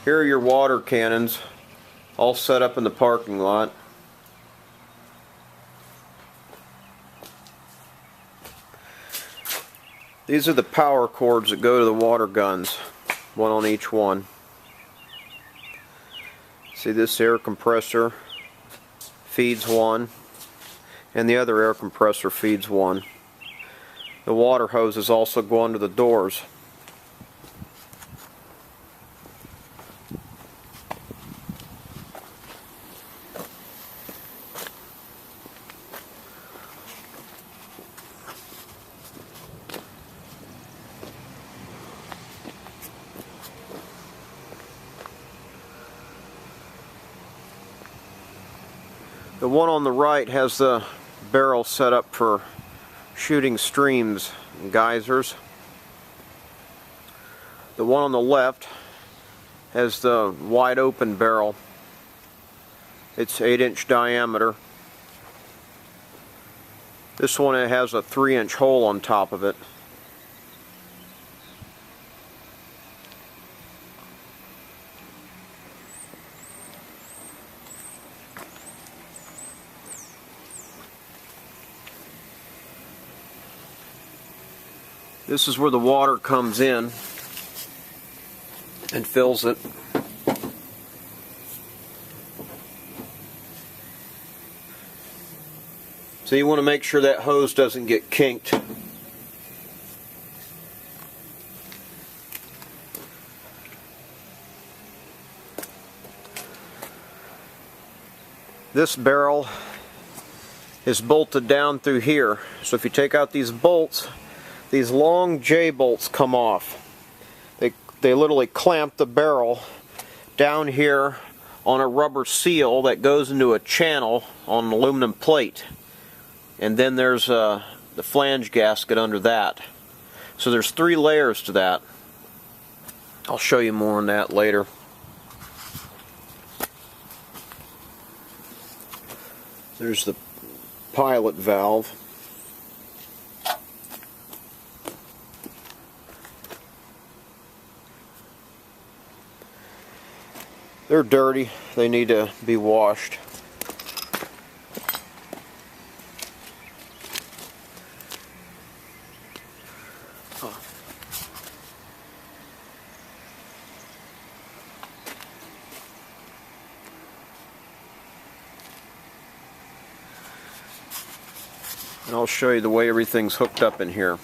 Here are your water cannons, all set up in the parking lot. These are the power cords that go to the water guns, one on each one. See, this air compressor feeds one, and the other air compressor feeds one. The water hoses also go under the doors. The one on the right has the barrel set up for shooting streams and geysers. The one on the left has the wide open barrel. It's 8-inch diameter. This one has a 3-inch hole on top of it. This is where the water comes in and fills it. So you want to make sure that hose doesn't get kinked. This barrel is bolted down through here. So if you take out these bolts, these long J bolts come off. They literally clamp the barrel down here on a rubber seal that goes into a channel on an aluminum plate. And then there's the flange gasket under that. So there's 3 layers to that. I'll show you more on that later. There's the pilot valve. They're dirty. They need to be washed. And I'll show you the way everything's hooked up in here.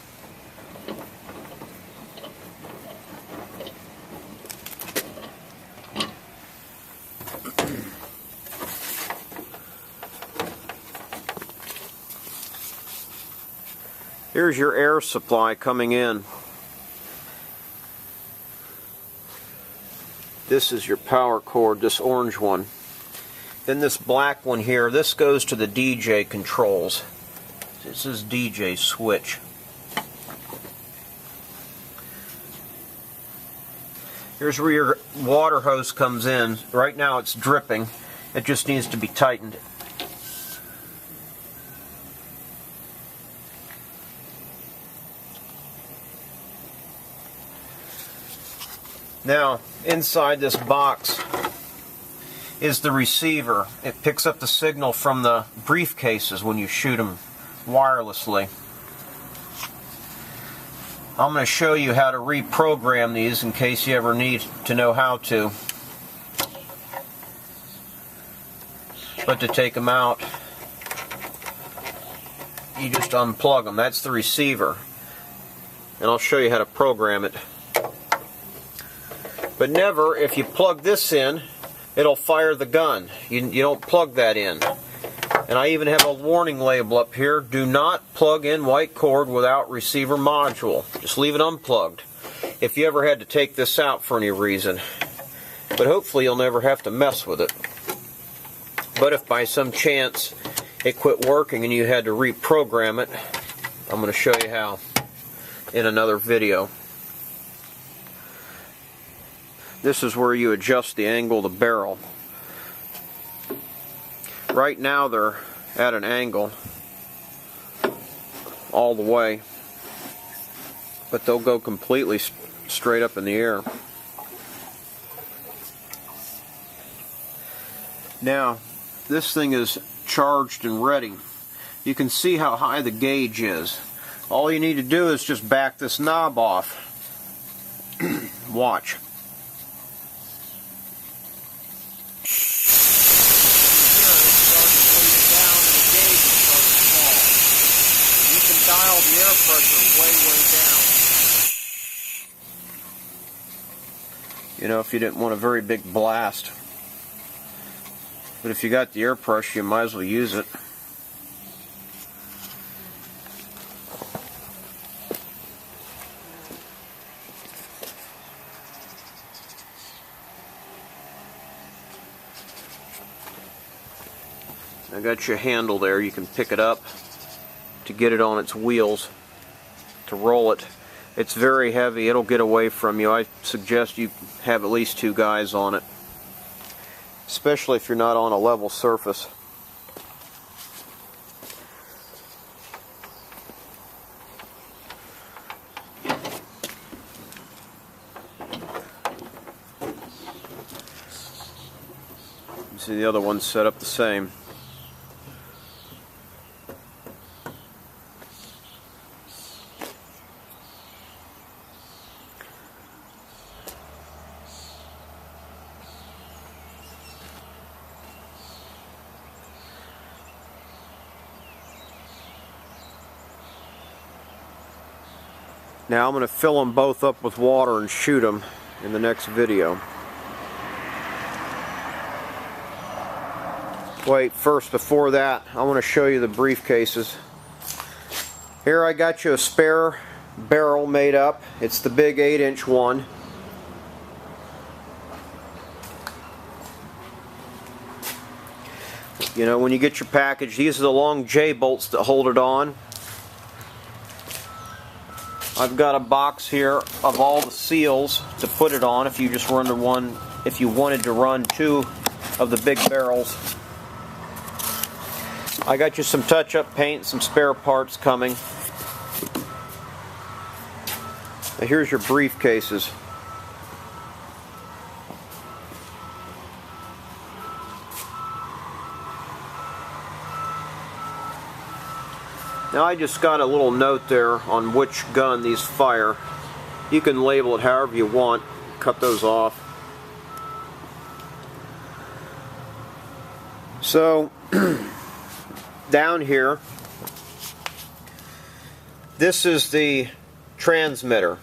Here's your air supply coming in. This is your power cord, this orange one. Then this black one here, this goes to the DJ controls. This is DJ switch. Here's where your water hose comes in. Right now it's dripping. It just needs to be tightened. Now, inside this box is the receiver. It picks up the signal from the briefcases when you shoot them wirelessly. I'm going to show you how to reprogram these in case you ever need to know how to. But to take them out, you just unplug them. That's the receiver. And I'll show you how to program it. But never, if you plug this in, it'll fire the gun. You don't plug that in. And I even have a warning label up here. Do not plug in white cord without receiver module. Just leave it unplugged. If you ever had to take this out for any reason. But hopefully you'll never have to mess with it. But if by some chance it quit working and you had to reprogram it, I'm going to show you how in another video. This is where you adjust the angle of the barrel. Right now they're at an angle all the way, but they'll go completely straight up in the air. Now, this thing is charged and ready. You can see how high the gauge is. All you need to do is just back this knob off. Watch. You can dial the air pressure way down. You know, if you didn't want a very big blast. But if you got the air pressure, you might as well use it. I got your handle there. You can pick it up to get it on its wheels to roll it. It's very heavy. It'll get away from you. I suggest you have at least 2 guys on it, especially if you're not on a level surface. You see the other one's set up the same. Now I'm going to fill them both up with water and shoot them in the next video. Wait, first, before that, I want to show you the briefcases. Here I got you a spare barrel made up. It's the big 8-inch one. You know, when you get your package, these are the long J bolts that hold it on. I've got a box here of all the seals to put it on if you just run if you wanted to run 2 of the big barrels. I got you some touch-up paint, some spare parts coming. Now here's your briefcases. Now I just got a little note there on which gun these fire. You can label it however you want. Cut those off. So down here, this is the transmitter.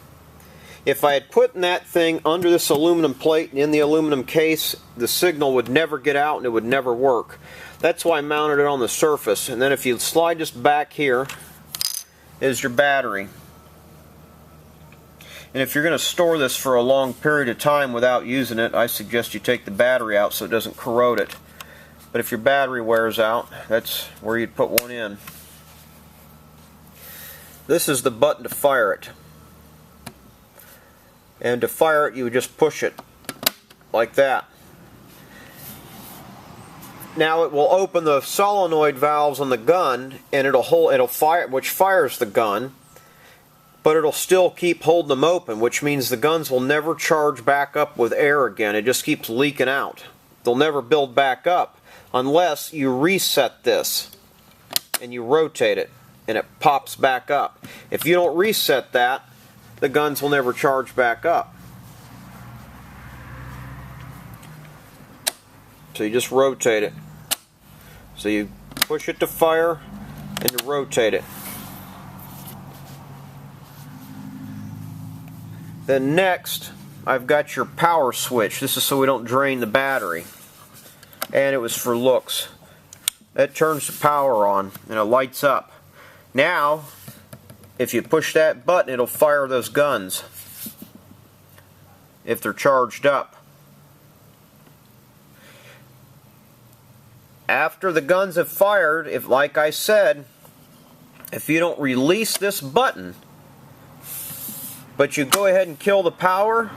If I had put that thing under this aluminum plate and in the aluminum case, the signal would never get out and it would never work. That's why I mounted it on the surface. And then if you slide this back here is your battery. And if you're going to store this for a long period of time without using it, I suggest you take the battery out so it doesn't corrode it. But if your battery wears out, that's where you'd put one in. This is the button to fire it. And to fire it, you would just push it like that. Now it will open the solenoid valves on the gun, and it'll fire, which fires the gun, but it'll still keep holding them open, which means the guns will never charge back up with air again. It just keeps leaking out. They'll never build back up unless you reset this and you rotate it and it pops back up. If you don't reset that, the guns will never charge back up. So you just rotate it. So you push it to fire and you rotate it. Then next, I've got your power switch. This is so we don't drain the battery. And it was for looks. That turns the power on and it lights up. Now, if you push that button, it'll fire those guns if they're charged up. After the guns have fired, if, like I said, if you don't release this button, but you go ahead and kill the power,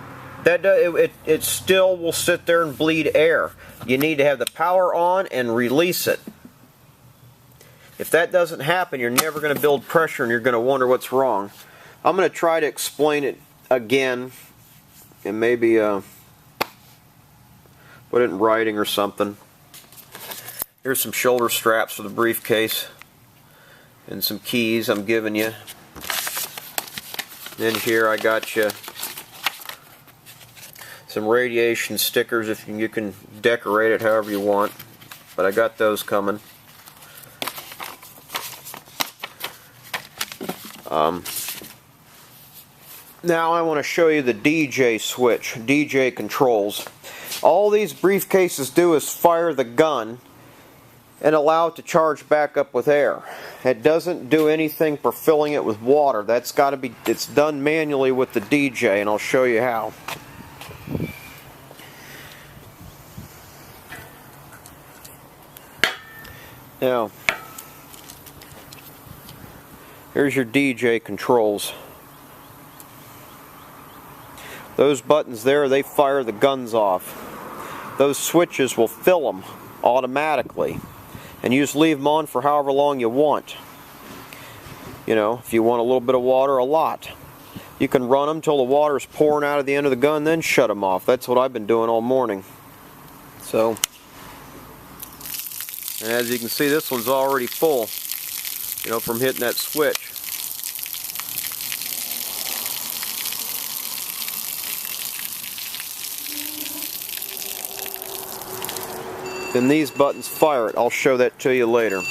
it still will sit there and bleed air. You need to have the power on and release it. If that doesn't happen, you're never going to build pressure and you're going to wonder what's wrong. I'm going to try to explain it again and maybe put it in writing or something. Here's some shoulder straps for the briefcase and some keys I'm giving you. Then here I got you some radiation stickers. If you can decorate it however you want, but I got those coming. Now I want to show you the DJ switch, DJ controls. All these briefcases do is fire the gun and allow it to charge back up with air. It doesn't do anything for filling it with water. That's got to be, it's done manually with the DJ, and I'll show you how. Now, here's your DJ controls. Those buttons there, they fire the guns off. Those switches will fill them automatically. And you just leave them on for however long you want. You know, if you want a little bit of water, a lot. You can run them till the water's pouring out of the end of the gun, then shut them off. That's what I've been doing all morning. So, and as you can see, this one's already full, you know, from hitting that switch. Then these buttons fire it. I'll show that to you later.